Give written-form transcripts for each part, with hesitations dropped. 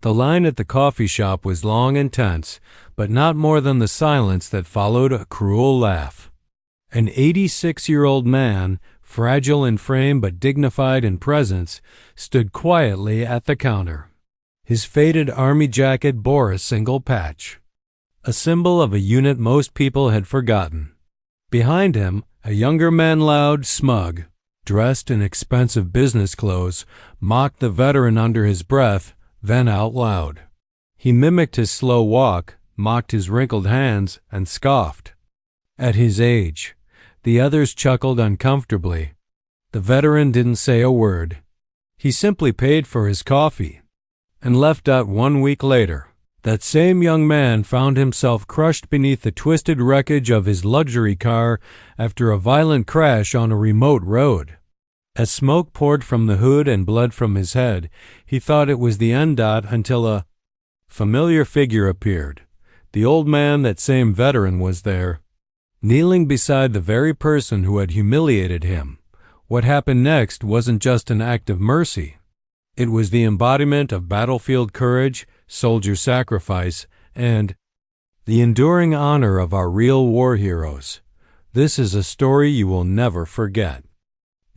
The line at the coffee shop was long and tense, but not more than the silence that followed a cruel laugh. An 86-year-old man, fragile in frame but dignified in presence, stood quietly at the counter. His faded army jacket bore a single patch, a symbol of a unit most people had forgotten. Behind him, a younger man, loud, smug, dressed in expensive business clothes, mocked the veteran under his breath, then out loud. He mimicked his slow walk, mocked his wrinkled hands, and scoffed. At his age, the others chuckled uncomfortably. The veteran didn't say a word. He simply paid for his coffee and left out 1 week later. That same young man found himself crushed beneath the twisted wreckage of his luxury car after a violent crash on a remote road. As smoke poured from the hood and blood from his head, he thought it was the end until a familiar figure appeared. The old man, that same veteran, was there, kneeling beside the very person who had humiliated him. What happened next wasn't just an act of mercy. It was the embodiment of battlefield courage, soldier sacrifice, and the enduring honor of our real war heroes. This is a story you will never forget.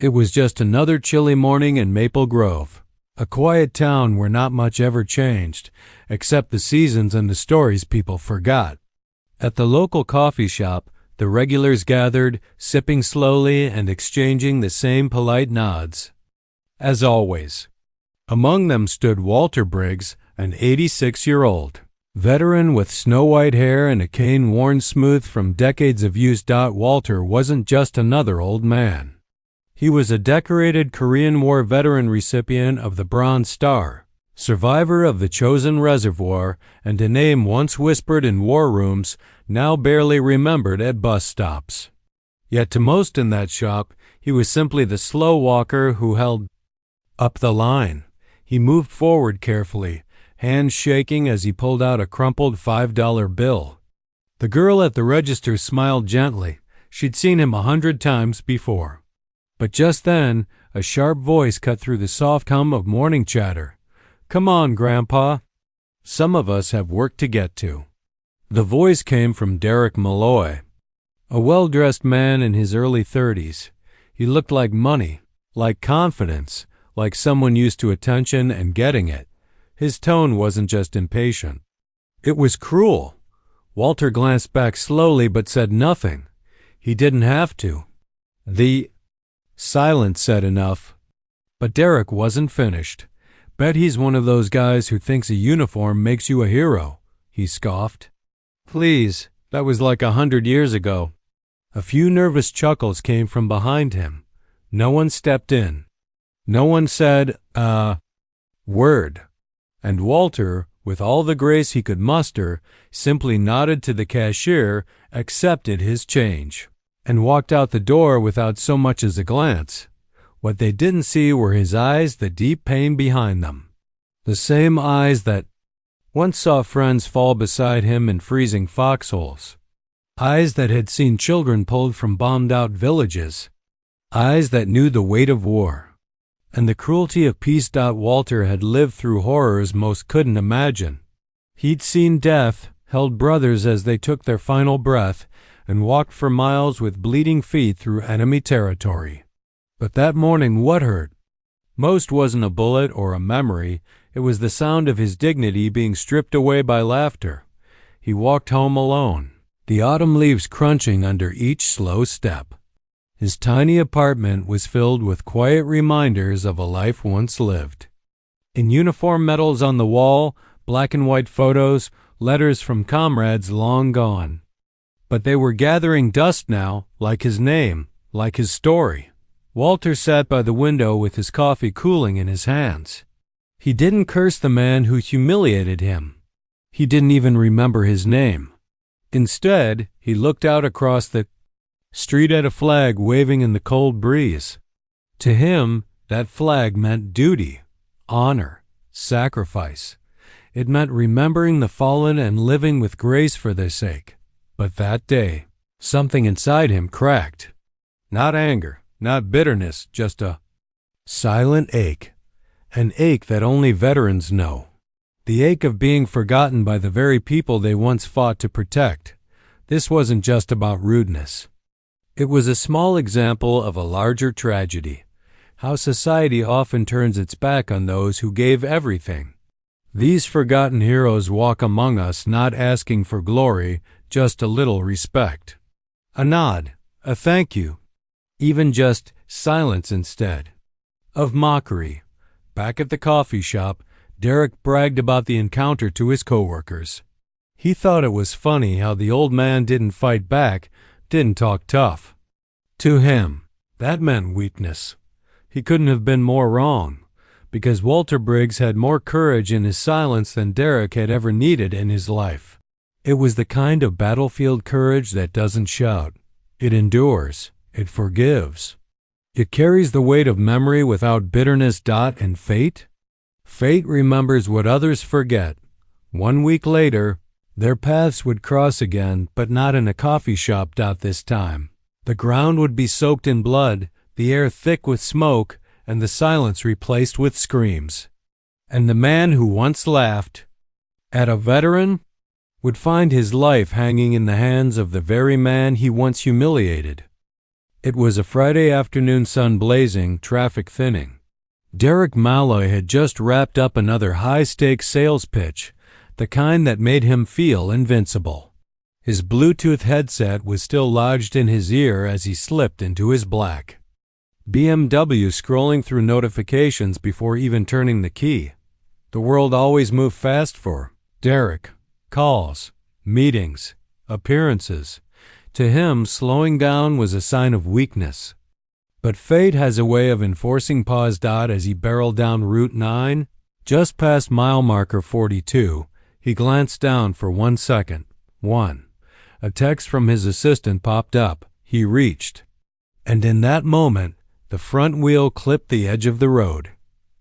It was just another chilly morning in Maple Grove, a quiet town where not much ever changed, except the seasons and the stories people forgot. At the local coffee shop, the regulars gathered, sipping slowly and exchanging the same polite nods. As always, among them stood Walter Briggs, an 86-year-old veteran with snow-white hair and a cane worn smooth from decades of use. Walter wasn't just another old man. He was a decorated Korean War veteran, recipient of the Bronze Star, survivor of the Chosin Reservoir, and a name once whispered in war rooms, now barely remembered at bus stops. Yet to most in that shop, he was simply the slow walker who held up the line. He moved forward carefully, hands shaking as he pulled out a crumpled $5 bill. The girl at the register smiled gently. She'd seen him 100 times before. But just then, a sharp voice cut through the soft hum of morning chatter. "Come on, Grandpa. Some of us have work to get to." The voice came from Derek Malloy, a well-dressed man in his early 30s. He looked like money, like confidence, like someone used to attention and getting it. His tone wasn't just impatient. It was cruel. Walter glanced back slowly but said nothing. He didn't have to. The silence said enough. But Derek wasn't finished. "Bet he's one of those guys who thinks a uniform makes you a hero," he scoffed. "Please, that was like 100 years ago." A few nervous chuckles came from behind him. No one stepped in. No one said, word. And Walter, with all the grace he could muster, simply nodded to the cashier, accepted his change, and walked out the door without so much as a glance. What they didn't see were his eyes, the deep pain behind them. The same eyes that once saw friends fall beside him in freezing foxholes. Eyes that had seen children pulled from bombed-out villages. Eyes that knew the weight of war and the cruelty of peace. Walter had lived through horrors most couldn't imagine. He'd seen death, held brothers as they took their final breath, and walked for miles with bleeding feet through enemy territory. But that morning, what hurt most wasn't a bullet or a memory. It was the sound of his dignity being stripped away by laughter. He walked home alone, the autumn leaves crunching under each slow step. His tiny apartment was filled with quiet reminders of a life once lived. In uniform medals on the wall, black and white photos, letters from comrades long gone. But they were gathering dust now, like his name, like his story. Walter sat by the window with his coffee cooling in his hands. He didn't curse the man who humiliated him. He didn't even remember his name. Instead, he looked out across the street at a flag waving in the cold breeze. To him, that flag meant duty, honor, sacrifice. It meant remembering the fallen and living with grace for their sake. But that day, something inside him cracked. Not anger, not bitterness, just a silent ache. An ache that only veterans know. The ache of being forgotten by the very people they once fought to protect. This wasn't just about rudeness. It was a small example of a larger tragedy, how society often turns its back on those who gave everything. These forgotten heroes walk among us not asking for glory, just a little respect. A nod, a thank you, even just silence instead of mockery. Back at the coffee shop, Derek bragged about the encounter to his coworkers. He thought it was funny how the old man didn't fight back, didn't talk tough. To him, that meant weakness. He couldn't have been more wrong, because Walter Briggs had more courage in his silence than Derek had ever needed in his life. It was the kind of battlefield courage that doesn't shout. It endures. It forgives. It carries the weight of memory without bitterness. And fate? Fate remembers what others forget. 1 week later, their paths would cross again, but not in a coffee shop. This time. The ground would be soaked in blood, the air thick with smoke, and the silence replaced with screams. And the man who once laughed at a veteran would find his life hanging in the hands of the very man he once humiliated. It was a Friday afternoon, sun blazing, traffic thinning. Derek Malloy had just wrapped up another high-stakes sales pitch, the kind that made him feel invincible. His Bluetooth headset was still lodged in his ear as he slipped into his black BMW, scrolling through notifications before even turning the key. The world always moved fast for Derek. Calls, meetings, appearances. To him, slowing down was a sign of weakness. But fate has a way of enforcing pause. As he barreled down Route 9, just past mile marker 42, he glanced down for 1 second. A text from his assistant popped up. He reached. And in that moment, the front wheel clipped the edge of the road.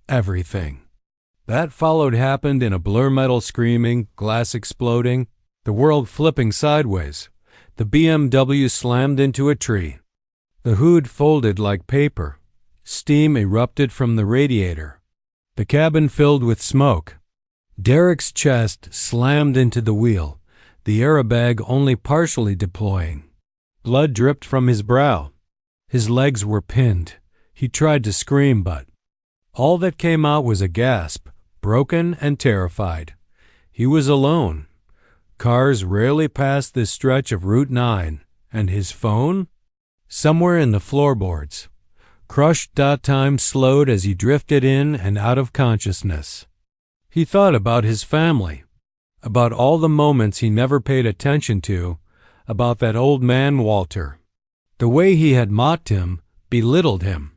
Everything that followed happened in a blur, metal screaming, glass exploding, the world flipping sideways. The BMW slammed into a tree. The hood folded like paper. Steam erupted from the radiator. The cabin filled with smoke. Derek's chest slammed into the wheel, the airbag only partially deploying. Blood dripped from his brow. His legs were pinned. He tried to scream, but all that came out was a gasp, broken and terrified. He was alone. Cars rarely passed this stretch of Route 9, and his phone? Somewhere in the floorboards. Crushed. Time slowed as he drifted in and out of consciousness. He thought about his family, about all the moments he never paid attention to, about that old man Walter. The way he had mocked him, belittled him.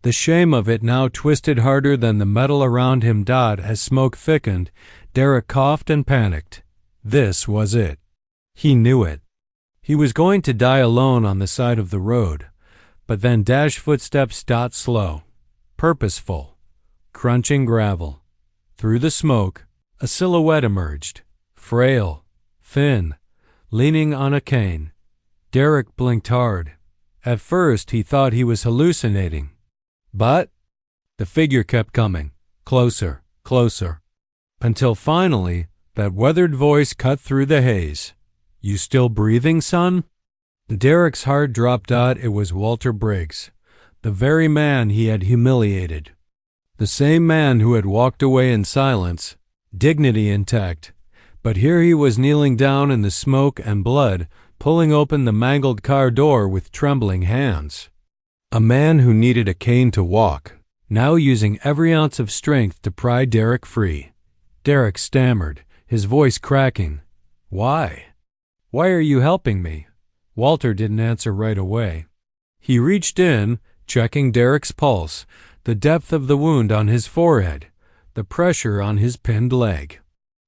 The shame of it now twisted harder than the metal around him. As smoke thickened, Derek coughed and panicked. This was it. He knew it. He was going to die alone on the side of the road. But then footsteps. Slow, purposeful, crunching gravel. Through the smoke, a silhouette emerged, frail, thin, leaning on a cane. Derek blinked hard. At first he thought he was hallucinating. But the figure kept coming, closer, closer, until finally that weathered voice cut through the haze. "You still breathing, son?" Derek's heart dropped. It was Walter Briggs, the very man he had humiliated. The same man who had walked away in silence, dignity intact. But here he was kneeling down in the smoke and blood, pulling open the mangled car door with trembling hands. A man who needed a cane to walk, now using every ounce of strength to pry Derek free. Derek stammered, his voice cracking. "Why? Why are you helping me?" Walter didn't answer right away. He reached in, checking Derek's pulse, the depth of the wound on his forehead, the pressure on his pinned leg.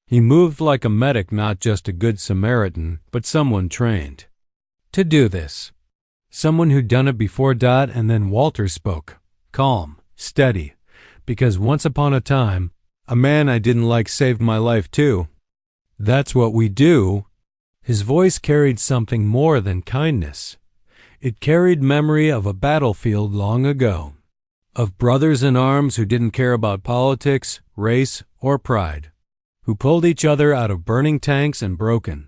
He moved like a medic, not just a good Samaritan, but someone trained to do this. Someone who'd done it before. And then Walter spoke, calm, steady, because once upon a time, a man I didn't like saved my life too. That's what we do. His voice carried something more than kindness. It carried memory of a battlefield long ago, of brothers in arms who didn't care about politics, race, or pride, who pulled each other out of burning tanks and broken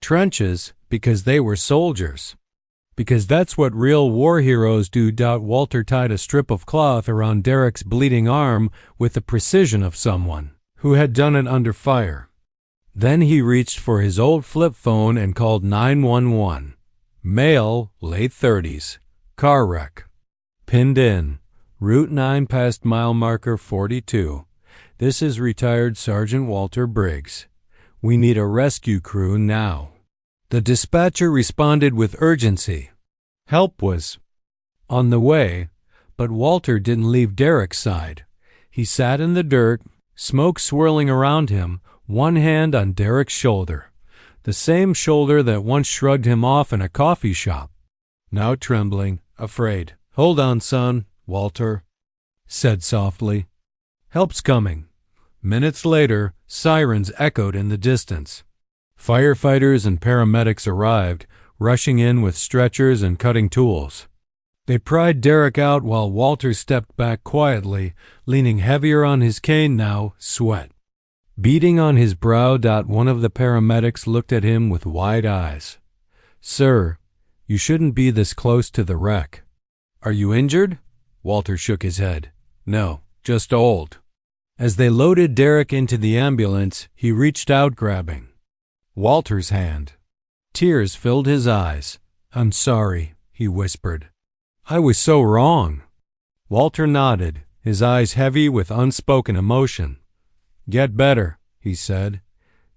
trenches because they were soldiers. Because that's what real war heroes do. Walter tied a strip of cloth around Derek's bleeding arm with the precision of someone who had done it under fire. Then he reached for his old flip phone and called 911. Male, late 30s. Car wreck. Pinned in. Route 9 past mile marker 42. This is retired Sergeant Walter Briggs. We need a rescue crew now. The dispatcher responded with urgency. Help was on the way, but Walter didn't leave Derek's side. He sat in the dirt, smoke swirling around him, one hand on Derek's shoulder, the same shoulder that once shrugged him off in a coffee shop. Now trembling, afraid. Hold on, son, Walter said softly. Help's coming. Minutes later, sirens echoed in the distance. Firefighters and paramedics arrived, rushing in with stretchers and cutting tools. They pried Derek out while Walter stepped back quietly, leaning heavier on his cane now, sweat beading on his brow. One of the paramedics looked at him with wide eyes. Sir, you shouldn't be this close to the wreck. Are you injured? Walter shook his head. No, just old. As they loaded Derek into the ambulance, he reached out, grabbing Walter's hand. Tears filled his eyes. I'm sorry, he whispered. I was so wrong. Walter nodded, his eyes heavy with unspoken emotion. Get better, he said.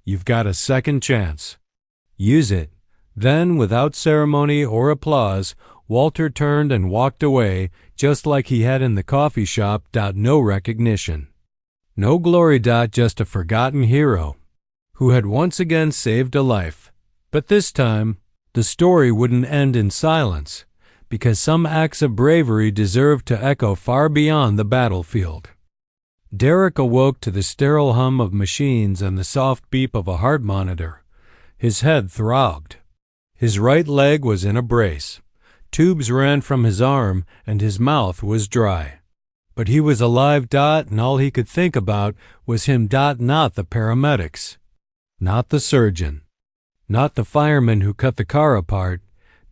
You've got a second chance. Use it. Then, without ceremony or applause, Walter turned and walked away, just like he had in the coffee shop. No recognition. No glory. Just a forgotten hero who had once again saved a life. But this time, the story wouldn't end in silence, because some acts of bravery deserved to echo far beyond the battlefield. Derek awoke to the sterile hum of machines and the soft beep of a heart monitor. His head throbbed. His right leg was in a brace. Tubes ran from his arm, and his mouth was dry. But he was alive. And all he could think about was him. Not the paramedics. Not the surgeon. Not the fireman who cut the car apart.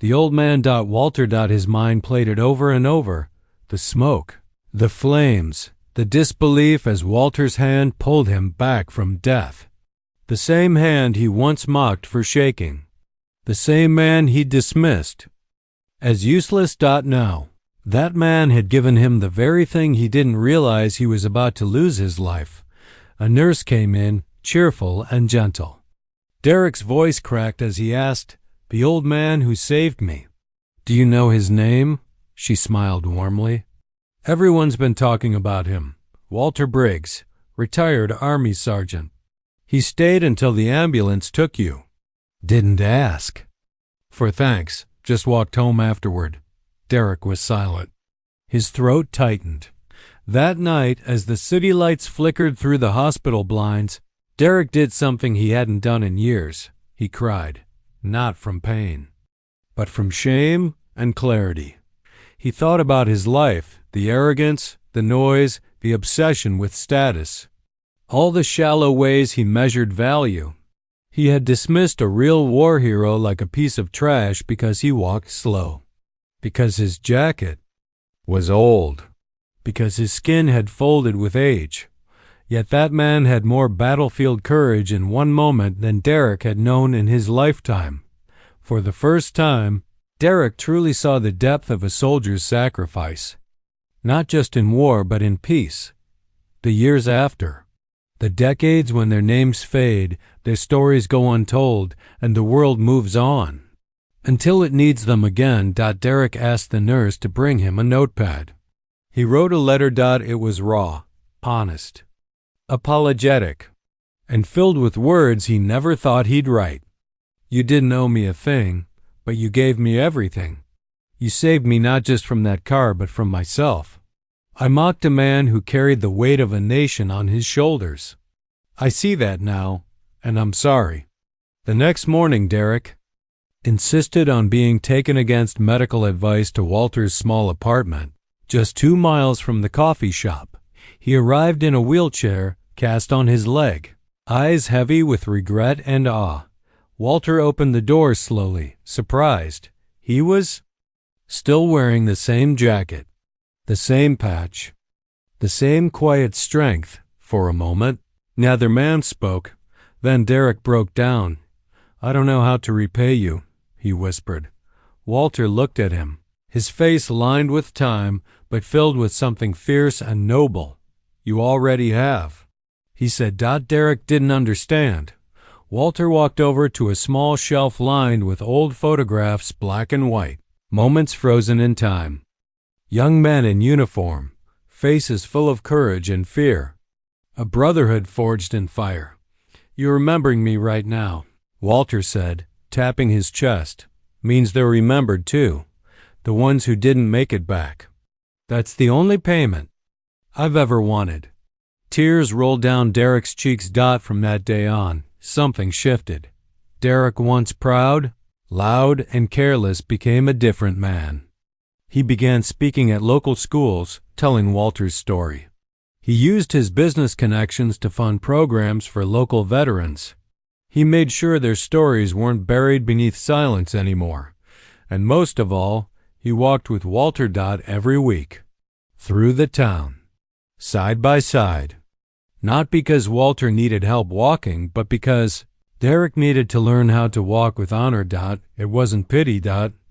The old man. Walter. His mind played it over and over. The smoke. The flames. The disbelief as Walter's hand pulled him back from death. The same hand he once mocked for shaking. The same man he dismissed as useless. Now, that man had given him the very thing he didn't realize he was about to lose: his life. A nurse came in, cheerful and gentle. Derek's voice cracked as he asked, The old man who saved me. Do you know his name? She smiled warmly. Everyone's been talking about him. Walter Briggs, retired Army sergeant. He stayed until the ambulance took you. Didn't ask for thanks, just walked home afterward. Derek was silent. His throat tightened. That night, as the city lights flickered through the hospital blinds, Derek did something he hadn't done in years. He cried, not from pain, but from shame and clarity. He thought about his life, the arrogance, the noise, the obsession with status, all the shallow ways he measured value. He had dismissed a real war hero like a piece of trash because he walked slow, because his jacket was old, because his skin had folded with age. Yet that man had more battlefield courage in one moment than Derek had known in his lifetime. For the first time, Derek truly saw the depth of a soldier's sacrifice, not just in war but in peace. The years after, the decades when their names fade, their stories go untold, and the world moves on. Until it needs them again. Derek asked the nurse to bring him a notepad. He wrote a letter. It was raw, honest, apologetic, and filled with words he never thought he'd write. You didn't owe me a thing, but you gave me everything. You saved me not just from that car but from myself. I mocked a man who carried the weight of a nation on his shoulders. I see that now, and I'm sorry. The next morning, Derek insisted on being taken against medical advice to Walter's small apartment, just 2 miles from the coffee shop. He arrived in a wheelchair, cast on his leg. Eyes heavy with regret and awe, Walter opened the door slowly, surprised. He was still wearing the same jacket, the same patch, the same quiet strength. For a moment, neither man spoke. Then Derek broke down. "I don't know how to repay you," he whispered. Walter looked at him, his face lined with time, but filled with something fierce and noble. "You already have," he said. Derek didn't understand. Walter walked over to a small shelf lined with old photographs, black and white, moments frozen in time. Young men in uniform, faces full of courage and fear. A brotherhood forged in fire. "You're remembering me right now," Walter said, tapping his chest. "Means they're remembered too, the ones who didn't make it back. That's the only payment I've ever wanted." Tears rolled down Derek's cheeks. From that day on, something shifted. Derek, once proud, loud, and careless, became a different man. He began speaking at local schools, telling Walter's story. He used his business connections to fund programs for local veterans. He made sure their stories weren't buried beneath silence anymore. And most of all, he walked with Walter every week, through the town, side by side. Not because Walter needed help walking, but because Derek needed to learn how to walk with honor. It wasn't pity.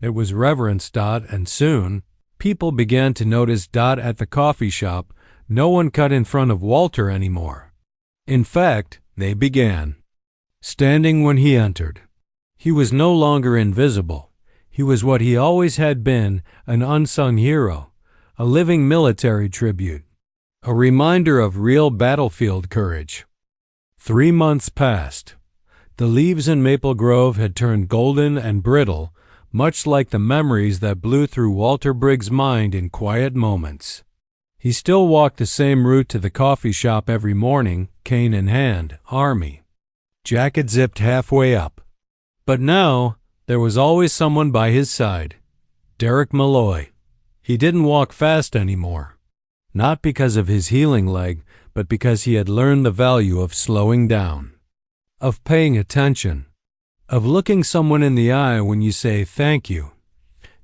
It was reverence. And soon, people began to notice. At the coffee shop, no one cut in front of Walter anymore. In fact, they began standing when he entered. He was no longer invisible. He was what he always had been, an unsung hero, a living military tribute, a reminder of real battlefield courage. 3 months passed. The leaves in Maple Grove had turned golden and brittle, much like the memories that blew through Walter Briggs' mind in quiet moments. He still walked the same route to the coffee shop every morning, cane in hand, army, jacket zipped halfway up. But now, there was always someone by his side. Derek Malloy. He didn't walk fast anymore. Not because of his healing leg, but because he had learned the value of slowing down, of paying attention, of looking someone in the eye when you say thank you.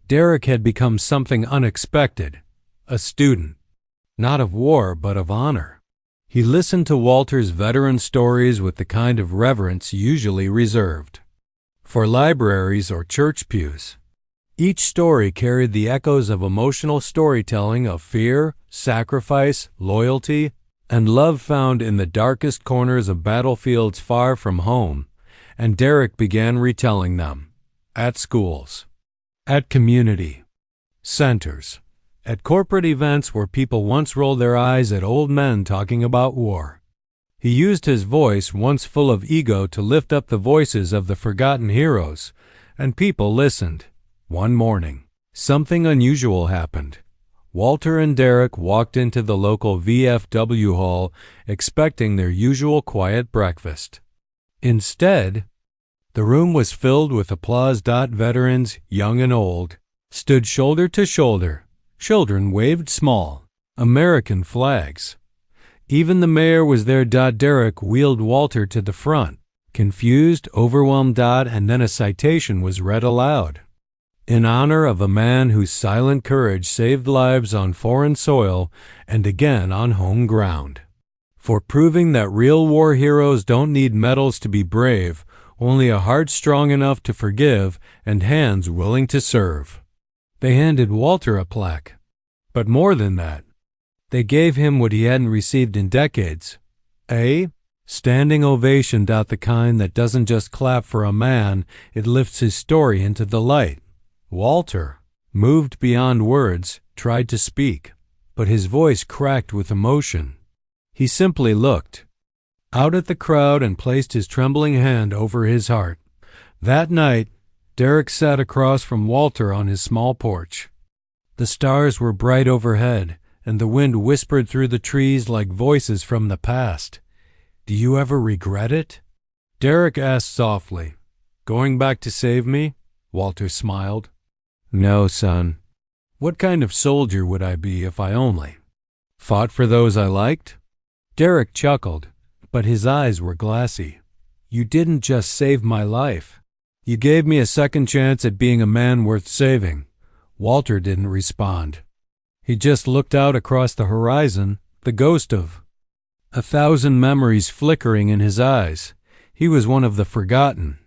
Derek had become something unexpected, a student, not of war but of honor. He listened to Walter's veteran stories with the kind of reverence usually reserved for libraries or church pews. Each story carried the echoes of emotional storytelling of fear, sacrifice, loyalty, and love found in the darkest corners of battlefields far from home, and Derek began retelling them at schools, at community centers, at corporate events where people once rolled their eyes at old men talking about war. He used his voice, once full of ego, to lift up the voices of the forgotten heroes, and people listened. One morning, something unusual happened. Walter and Derek walked into the local VFW hall expecting their usual quiet breakfast. Instead, the room was filled with applause. Veterans, young and old, stood shoulder to shoulder. Children waved small American flags. Even the mayor was there. Derek wheeled Walter to the front, confused, overwhelmed. And then a citation was read aloud. In honor of a man whose silent courage saved lives on foreign soil and again on home ground. For proving that real war heroes don't need medals to be brave, only a heart strong enough to forgive and hands willing to serve. They handed Walter a plaque. But more than that, they gave him what he hadn't received in decades. A standing ovation. The kind that doesn't just clap for a man, it lifts his story into the light. Walter, moved beyond words, tried to speak, but his voice cracked with emotion. He simply looked out at the crowd and placed his trembling hand over his heart. That night, Derek sat across from Walter on his small porch. The stars were bright overhead, and the wind whispered through the trees like voices from the past. "Do you ever regret it?" Derek asked softly. "Going back to save me?" Walter smiled. "No, son. What kind of soldier would I be if I only fought for those I liked?" Derek chuckled. but his eyes were glassy. "You didn't just save my life. You gave me a second chance at being a man worth saving." Walter didn't respond. He just looked out across the horizon, the ghost of 1,000 memories flickering in his eyes. He was one of the forgotten.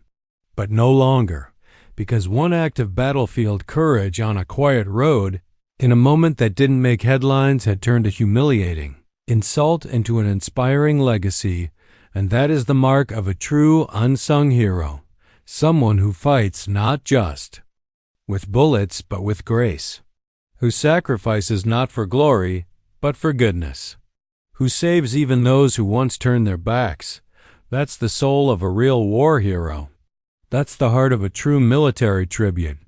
But no longer, because one act of battlefield courage on a quiet road, in a moment that didn't make headlines, had turned a humiliating insult into an inspiring legacy, and that is the mark of a true unsung hero, someone who fights not just with bullets but with grace, who sacrifices not for glory but for goodness, who saves even those who once turned their backs. That's the soul of a real war hero. That's the heart of a true military tribute.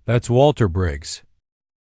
That's Walter Briggs.